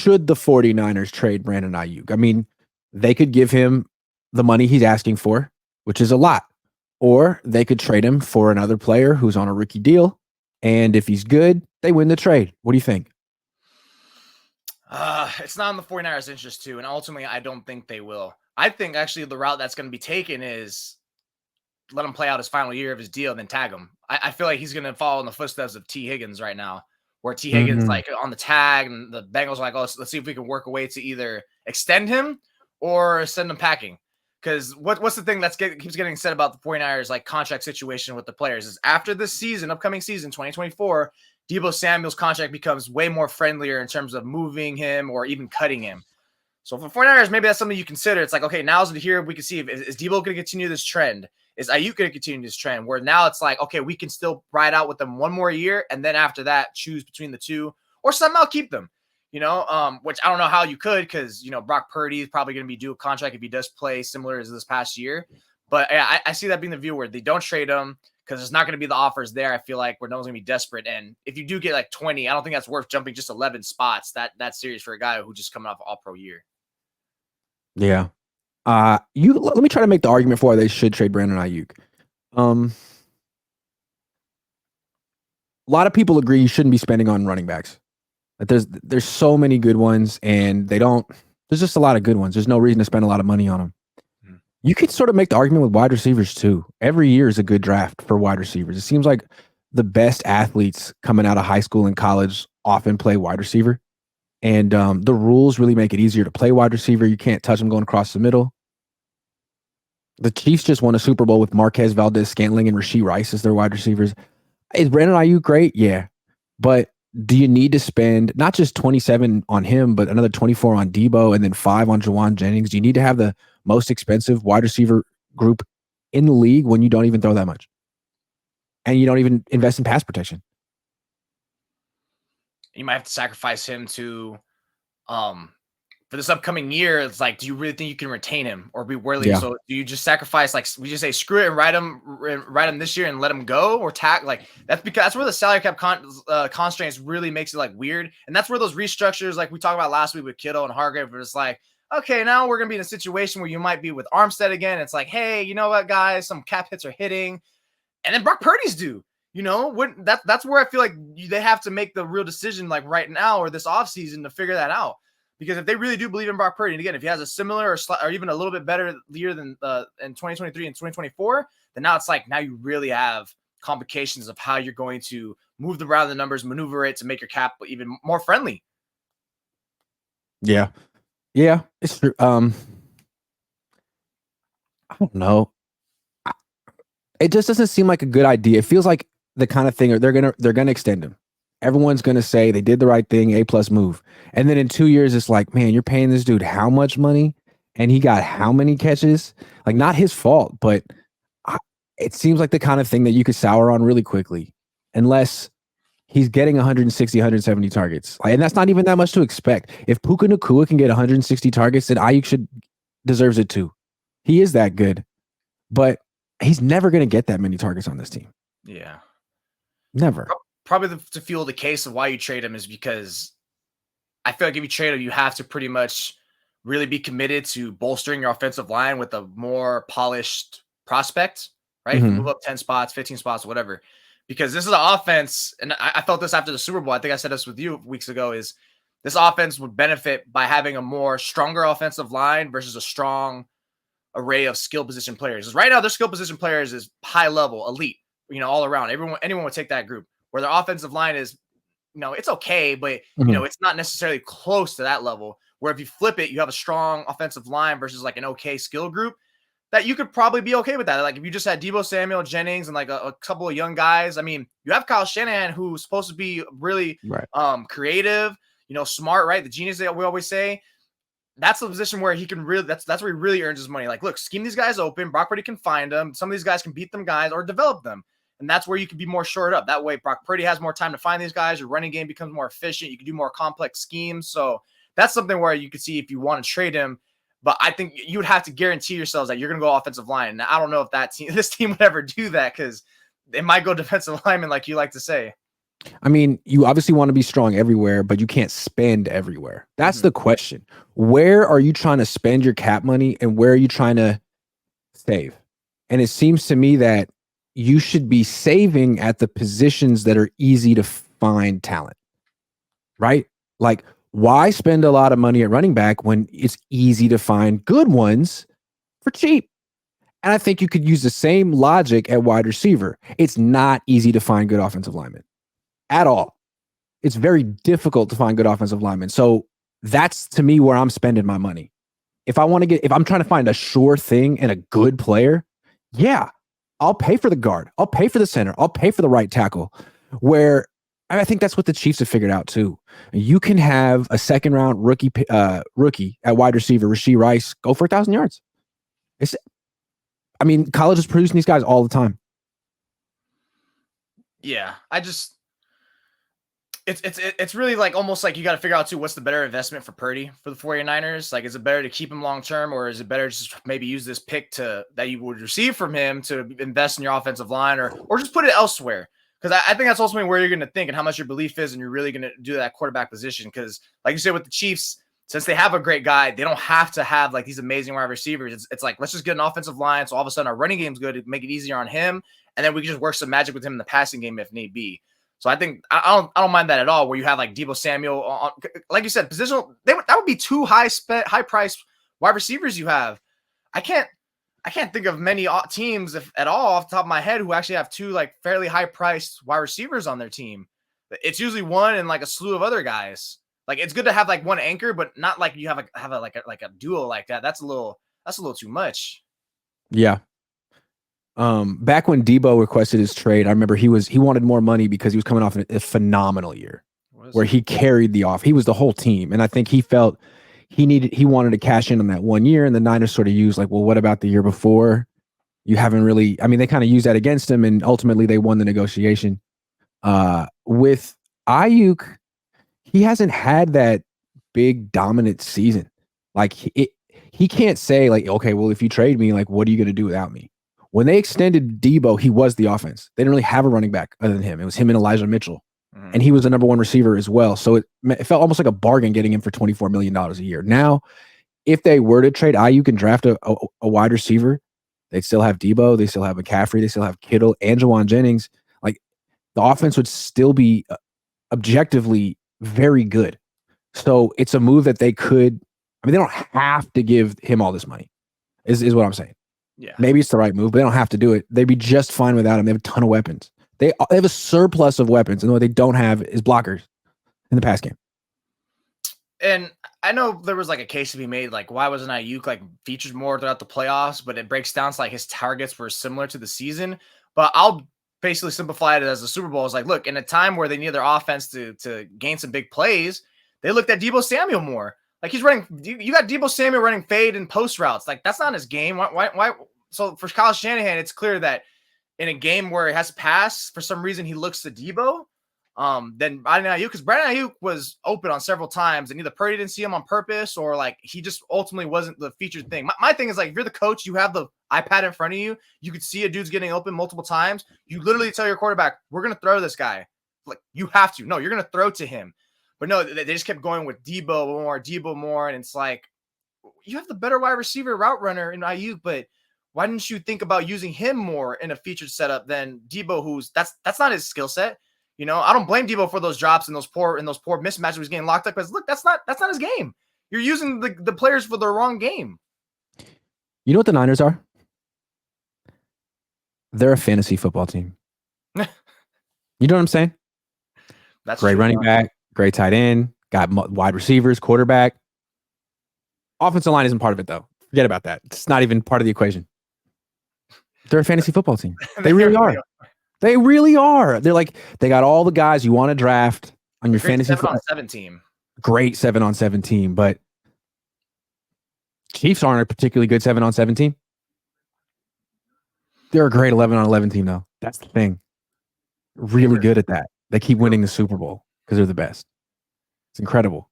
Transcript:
should the 49ers trade Brandon Aiyuk? I mean, they could give him the money he's asking for, which is a lot, or they could trade him for another player who's on a rookie deal. And if he's good, they win the trade. What do you think? It's not in the 49ers' interest too, and ultimately, I don't think they will. I think actually the route that's going to be taken is let him play out his final year of his deal and then tag him. I feel like he's going to follow in the footsteps of T. Higgins right now, where T. Higgins like on the tag, and the Bengals are like, oh, let's see if we can work a way to either extend him or send him packing. Because what's the thing that keeps getting said about the 49ers like contract situation with the players is after this season, upcoming season, 2024, Deebo Samuel's contract becomes way more friendlier in terms of moving him or even cutting him. So for 49ers, maybe that's something you consider. It's like, okay, now's the year we can see if is Deebo going to continue this trend? Is Aiyuk going to continue this trend? Where now it's like, okay, we can still ride out with them one more year, and then after that, choose between the two, or somehow keep them. Which I don't know how you could, because Brock Purdy is probably going to be due a contract if he does play similar as this past year. But I see that being the view where they don't trade him because there's not going to be the offers there. I feel like where no one's going to be desperate, and if you do get like 20, I don't think that's worth jumping just 11 spots. That's serious for a guy who just coming off an All-Pro year. Yeah. Let me try to make the argument for why they should trade Brandon Aiyuk. A lot of people agree you shouldn't be spending on running backs. Like there's so many good ones, and there's just a lot of good ones. There's no reason to spend a lot of money on them. You could sort of make the argument with wide receivers too. Every year is a good draft for wide receivers. It seems like the best athletes coming out of high school and college often play wide receiver. And the rules really make it easier to play wide receiver. You can't touch them going across the middle. The Chiefs just won a Super Bowl with Marquez Valdez-Scantling and Rashee Rice as their wide receivers. Is Brandon Aiyuk great? Yeah. But do you need to spend not just 27 on him, but another 24 on Deebo and then 5 on Jawan Jennings? Do you need to have the most expensive wide receiver group in the league when you don't even throw that much? And you don't even invest in pass protection? You might have to sacrifice him to for this upcoming year. It's like, do you really think you can retain him or be worthy? Yeah. So do you just sacrifice, like we just say screw it and ride him this year and let him go, or like that's where the salary cap constraints really makes it like weird. And that's where those restructures like we talked about last week with Kittle and Hargrave, where it's like, okay, now we're gonna be in a situation where you might be with Armstead again. It's like, hey, you know what, guys, some cap hits are hitting, and then Brock Purdy's due. That's where I feel like they have to make the real decision, like right now or this offseason, to figure that out. Because if they really do believe in Brock Purdy, and again, if he has a similar or even a little bit better year than in 2023 and 2024, then now it's like now you really have complications of how you're going to move around the numbers, maneuver it to make your cap even more friendly. Yeah, it's true. I don't know. It just doesn't seem like a good idea. It feels like the kind of thing they're gonna extend him. Everyone's gonna say they did the right thing, A+ move. And then in 2 years, it's like, man, you're paying this dude how much money, and he got how many catches? Like, not his fault, but it seems like the kind of thing that you could sour on really quickly, unless he's getting 160, 170 targets. And that's not even that much to expect. If Puka Nacua can get 160 targets, then Aiyuk deserves it too. He is that good, but he's never going to get that many targets on this team. Yeah. Never. Probably to fuel the case of why you trade him is because I feel like if you trade him, you have to pretty much really be committed to bolstering your offensive line with a more polished prospect, right? Mm-hmm. Move up 10 spots, 15 spots, whatever. Because this is an offense, and I felt this after the Super Bowl. I think I said this with you weeks ago, is this offense would benefit by having a more stronger offensive line versus a strong array of skill position players. Because right now, their skill position players is high level, elite, all around. Anyone would take that group. Where their offensive line is, it's okay, but, it's not necessarily close to that level. Where if you flip it, you have a strong offensive line versus like an okay skill group, that you could probably be okay with that. Like if you just had Deebo Samuel, Jennings, and like a couple of young guys. I mean, you have Kyle Shanahan, who's supposed to be really creative, smart, right? The genius that we always say. That's the position where he can really, that's where he really earns his money. Like, look, scheme these guys open. Brock Purdy can find them. Some of these guys can beat them guys or develop them. And that's where you can be more shored up. That way, Brock Purdy has more time to find these guys. Your running game becomes more efficient. You can do more complex schemes. So that's something where you could see if you want to trade him. But I think you would have to guarantee yourselves that you're going to go offensive line. And I don't know if this team would ever do that, because they might go defensive lineman, like you like to say. I mean, you obviously want to be strong everywhere, but you can't spend everywhere. That's the question. Where are you trying to spend your cap money and where are you trying to save? And it seems to me that you should be saving at the positions that are easy to find talent, right? Like, why spend a lot of money at running back when it's easy to find good ones for cheap? And I think you could use the same logic at wide receiver. It's not easy to find good offensive linemen at all. It's very difficult to find good offensive linemen. So that's to me where I'm spending my money. If I'm trying to find a sure thing and a good player, yeah, I'll pay for the guard. I'll pay for the center. I'll pay for the right tackle. Where I think that's what the Chiefs have figured out too. You can have a second round rookie at wide receiver, Rashee Rice, go for 1,000 yards. College is producing these guys all the time. Yeah, it's really like almost like you got to figure out too what's the better investment for Purdy for the 49ers. Like, is it better to keep him long term, or is it better just maybe use this pick that you would receive from him to invest in your offensive line, or just put it elsewhere? Because I think that's ultimately where you're going to think and how much your belief is, and you're really going to do that quarterback position. Because like you said with the Chiefs, since they have a great guy, they don't have to have like these amazing wide receivers. It's like, let's just get an offensive line, so all of a sudden our running game's good to make it easier on him, and then we can just work some magic with him in the passing game if need be. So I think I don't mind that at all. Where you have like Deebo Samuel, like you said, positional. That would be two high price wide receivers you have. I can't think of many teams at all off the top of my head who actually have two like fairly high priced wide receivers on their team. It's usually one and like a slew of other guys. Like, it's good to have like one anchor, but not like you have a duo like that. That's a little too much. Yeah. Back when Deebo requested his trade, I remember he wanted more money because he was coming off a phenomenal year where he carried the off. He was the whole team. And I think he felt he wanted to cash in on that 1 year, and the Niners sort of used like, well, what about the year before? You haven't really, they kind of used that against him, and ultimately they won the negotiation. With Aiyuk, he hasn't had that big dominant season. Like, he can't say like, okay, well, if you trade me, like, what are you going to do without me? When they extended Deebo, he was the offense. They didn't really have a running back other than him. It was him and Elijah Mitchell. And he was the number one receiver as well. So it felt almost like a bargain getting him for $24 million a year. Now, if they were to trade Aiyuk and draft a wide receiver, they'd still have Deebo. They still have McCaffrey. They still have Kittle and Jawan Jennings. Like, the offense would still be objectively very good. So it's a move that they could. They don't have to give him all this money, is what I'm saying. Yeah. Maybe it's the right move, but they don't have to do it. They'd be just fine without him. They have a ton of weapons. They have a surplus of weapons, and what they don't have is blockers in the pass game. And I know there was like a case to be made, like, why wasn't Aiyuk like featured more throughout the playoffs? But it breaks down to like his targets were similar to the season. But I'll basically simplify it as the Super Bowl is like, look, in a time where they need their offense to gain some big plays, they looked at Deebo Samuel more. Like, he's running, you got Deebo Samuel running fade and post routes. Like, that's not his game. Why? So for Kyle Shanahan, it's clear that in a game where it has to pass, for some reason he looks to Deebo. Then Brandon Aiyuk, because Brandon Aiyuk was open on several times, and either Purdy didn't see him on purpose, or like he just ultimately wasn't the featured thing. My thing is, like, if you're the coach, you have the iPad in front of you, you could see a dude's getting open multiple times. You literally tell your quarterback, "We're gonna throw this guy." Like, you have to. No, you're gonna throw to him. But no, they just kept going with Deebo more, and it's like, you have the better wide receiver route runner in Aiyuk, but why didn't you think about using him more in a featured setup than Deebo, who's that's not his skill set? I don't blame Deebo for those drops and those poor mismatches. He's getting locked up because look, that's not his game. You're using the players for the wrong game. You know what the Niners are? They're a fantasy football team. You know what I'm saying? That's great true, running back, great tight end, got wide receivers, quarterback. Offensive line isn't part of it though. Forget about that. It's not even part of the equation. They're a fantasy football team. They really are. They really are. They're like, they got all the guys you want to draft on your fantasy 7-on-7 team. Great 7-on-7 team, but Chiefs aren't a particularly good 7-on-7 team. They're a great 11-on-11 team, though. That's the thing. Really good at that. They keep winning the Super Bowl because they're the best. It's incredible.